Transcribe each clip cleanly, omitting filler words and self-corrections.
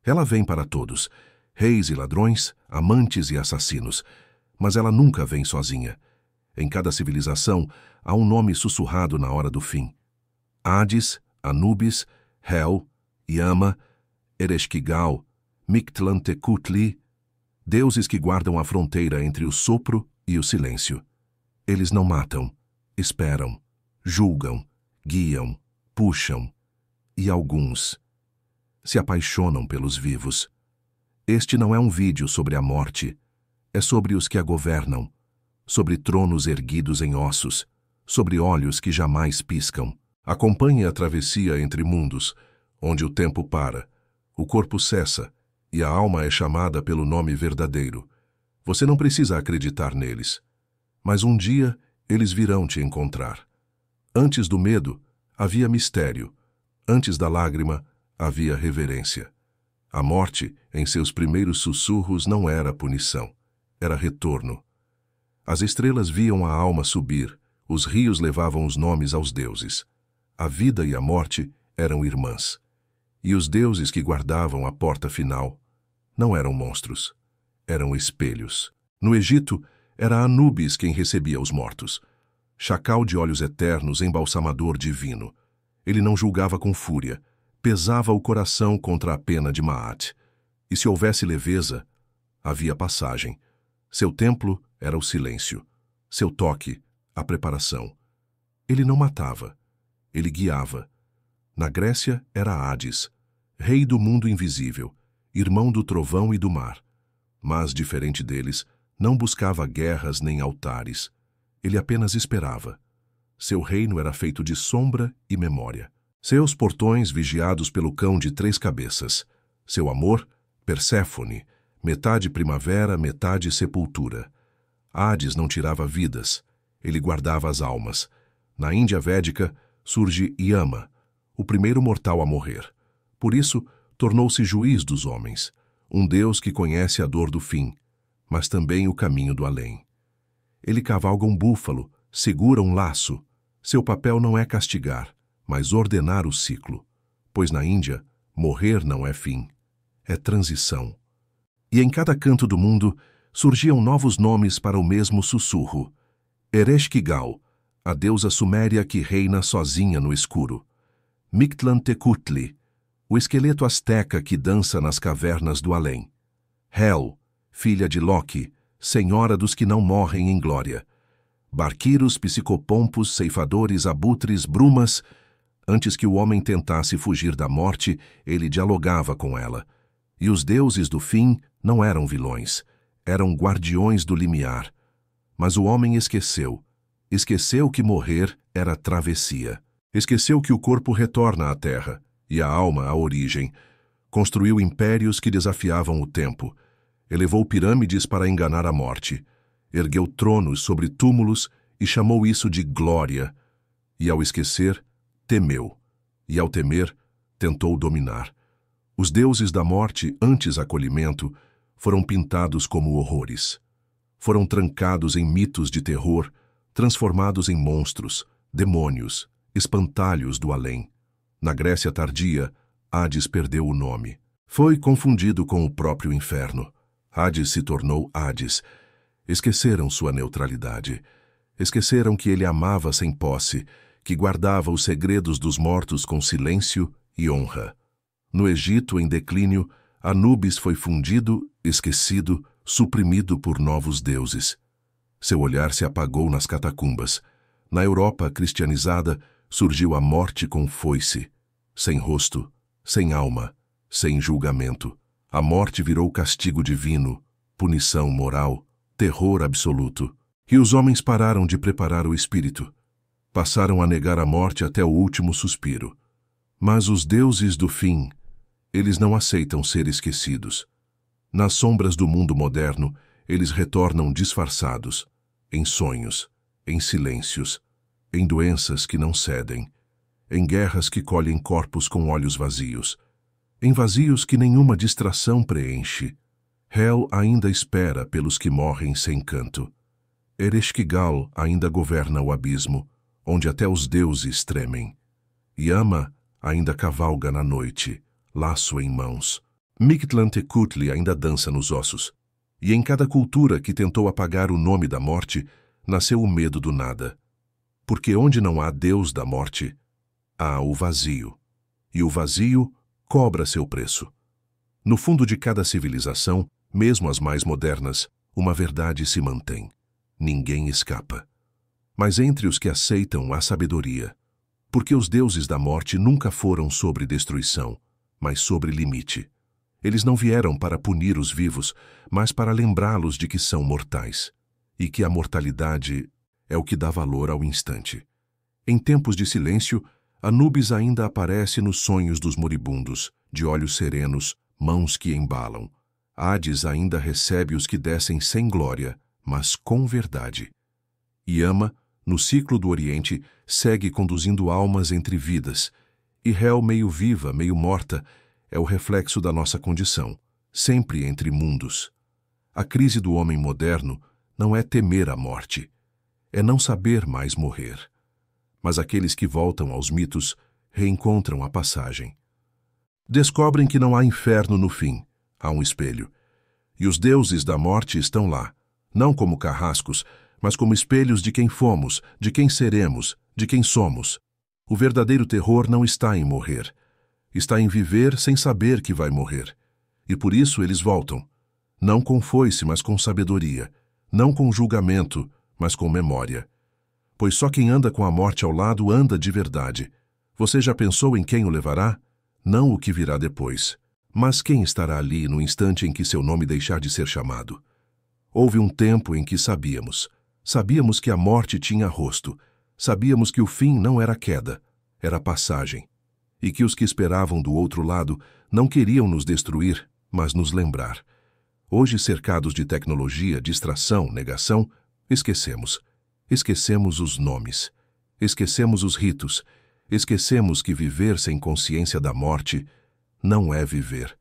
Ela vem para todos, reis e ladrões, amantes e assassinos, mas ela nunca vem sozinha. Em cada civilização há um nome sussurrado na hora do fim. Hades, Anubis, Hel, Yama, Ereshkigal, Mictlantecutli, deuses que guardam a fronteira entre o sopro e o silêncio. Eles não matam, esperam, julgam, guiam, puxam, e alguns se apaixonam pelos vivos. Este não é um vídeo sobre a morte, é sobre os que a governam, sobre tronos erguidos em ossos, sobre olhos que jamais piscam. Acompanhe a travessia entre mundos, onde o tempo para, o corpo cessa e a alma é chamada pelo nome verdadeiro. Você não precisa acreditar neles, mas um dia eles virão te encontrar. Antes do medo, havia mistério. Antes da lágrima, havia reverência. A morte, em seus primeiros sussurros, não era punição, era retorno. As estrelas viam a alma subir, os rios levavam os nomes aos deuses. A vida e a morte eram irmãs. E os deuses que guardavam a porta final não eram monstros, eram espelhos. No Egito, era Anubis quem recebia os mortos. Chacal de olhos eternos, embalsamador divino. Ele não julgava com fúria, pesava o coração contra a pena de Maat. E se houvesse leveza, havia passagem. Seu templo era o silêncio, seu toque, a preparação. Ele não matava, ele guiava. Na Grécia era Hades, rei do mundo invisível, irmão do trovão e do mar. Mas, diferente deles, não buscava guerras nem altares. Ele apenas esperava. Seu reino era feito de sombra e memória. Seus portões vigiados pelo cão de 3 cabeças. Seu amor, Perséfone, metade primavera, metade sepultura. Hades não tirava vidas, ele guardava as almas. Na Índia Védica surge Yama, o primeiro mortal a morrer. Por isso, tornou-se juiz dos homens, um Deus que conhece a dor do fim, mas também o caminho do além. Ele cavalga um búfalo, segura um laço. Seu papel não é castigar, mas ordenar o ciclo, pois na Índia, morrer não é fim, é transição. E em cada canto do mundo surgiam novos nomes para o mesmo sussurro. Ereshkigal, a deusa suméria que reina sozinha no escuro. Mictlantecutli, o esqueleto asteca que dança nas cavernas do além. Hel, filha de Loki, senhora dos que não morrem em glória. Barquiros, psicopompos, ceifadores, abutres, brumas. Antes que o homem tentasse fugir da morte, ele dialogava com ela. E os deuses do fim não eram vilões, eram guardiões do limiar. Mas o homem esqueceu. Esqueceu que morrer era travessia. Esqueceu que o corpo retorna à terra e a alma à origem. Construiu impérios que desafiavam o tempo. Elevou pirâmides para enganar a morte. Ergueu tronos sobre túmulos e chamou isso de glória. E ao esquecer, temeu. E ao temer, tentou dominar. Os deuses da morte, antes acolhimento, foram pintados como horrores. Foram trancados em mitos de terror, transformados em monstros, demônios, espantalhos do além. Na Grécia tardia, Hades perdeu o nome. Foi confundido com o próprio inferno. Hades se tornou Hades. Esqueceram sua neutralidade. Esqueceram que ele amava sem posse, que guardava os segredos dos mortos com silêncio e honra. No Egito, em declínio, Anubis foi fundido, esquecido, suprimido por novos deuses. Seu olhar se apagou nas catacumbas. Na Europa cristianizada, surgiu a morte com foice, sem rosto, sem alma, sem julgamento. A morte virou castigo divino, punição moral, terror absoluto. E os homens pararam de preparar o espírito. Passaram a negar a morte até o último suspiro. Mas os deuses do fim, eles não aceitam ser esquecidos. Nas sombras do mundo moderno, eles retornam disfarçados, em sonhos, em silêncios, em doenças que não cedem, em guerras que colhem corpos com olhos vazios, em vazios que nenhuma distração preenche. Hel ainda espera pelos que morrem sem canto. Ereshkigal ainda governa o abismo, onde até os deuses tremem. Yama ainda cavalga na noite, laço em mãos. Mictlantecutli ainda dança nos ossos. E em cada cultura que tentou apagar o nome da morte, nasceu o medo do nada. Porque onde não há Deus da morte, há o vazio. E o vazio cobra seu preço. No fundo de cada civilização, mesmo as mais modernas, uma verdade se mantém. Ninguém escapa. Mas entre os que aceitam há sabedoria. Porque os deuses da morte nunca foram sobre destruição, mas sobre limite. Eles não vieram para punir os vivos, mas para lembrá-los de que são mortais. E que a mortalidade é o que dá valor ao instante. Em tempos de silêncio, Anubis ainda aparece nos sonhos dos moribundos, de olhos serenos, mãos que embalam. Hades ainda recebe os que descem sem glória, mas com verdade. Yama, no ciclo do Oriente, segue conduzindo almas entre vidas, e Hel, meio viva, meio morta, é o reflexo da nossa condição, sempre entre mundos. A crise do homem moderno não é temer a morte, é não saber mais morrer. Mas aqueles que voltam aos mitos reencontram a passagem. Descobrem que não há inferno no fim, há um espelho. E os deuses da morte estão lá, não como carrascos, mas como espelhos de quem fomos, de quem seremos, de quem somos. O verdadeiro terror não está em morrer. Está em viver sem saber que vai morrer. E por isso eles voltam. Não com foice, mas com sabedoria. Não com julgamento, mas com memória. Pois só quem anda com a morte ao lado anda de verdade. Você já pensou em quem o levará? Não o que virá depois, mas quem estará ali no instante em que seu nome deixar de ser chamado. Houve um tempo em que sabíamos que a morte tinha rosto, sabíamos que o fim não era queda, era passagem, e que os que esperavam do outro lado não queriam nos destruir, mas nos lembrar. Hoje, cercados de tecnologia, distração, negação, esquecemos. Esquecemos os nomes, esquecemos os ritos, esquecemos que viver sem consciência da morte não é viver,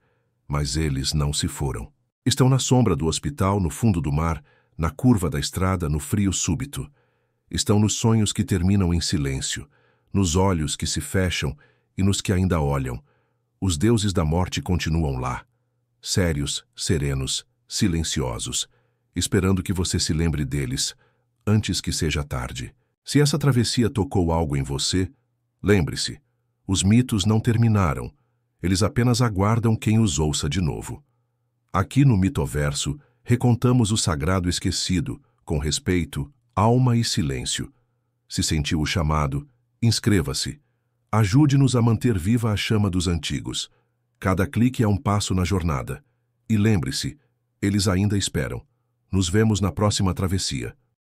mas eles não se foram. Estão na sombra do hospital, no fundo do mar, na curva da estrada, no frio súbito. Estão nos sonhos que terminam em silêncio, nos olhos que se fecham e nos que ainda olham. Os deuses da morte continuam lá, sérios, serenos, silenciosos, esperando que você se lembre deles, antes que seja tarde. Se essa travessia tocou algo em você, lembre-se, os mitos não terminaram, eles apenas aguardam quem os ouça de novo. Aqui no Mitoverso, recontamos o sagrado esquecido, com respeito, alma e silêncio. Se sentiu o chamado, inscreva-se. Ajude-nos a manter viva a chama dos antigos. Cada clique é um passo na jornada. E lembre-se, eles ainda esperam. Nos vemos na próxima travessia.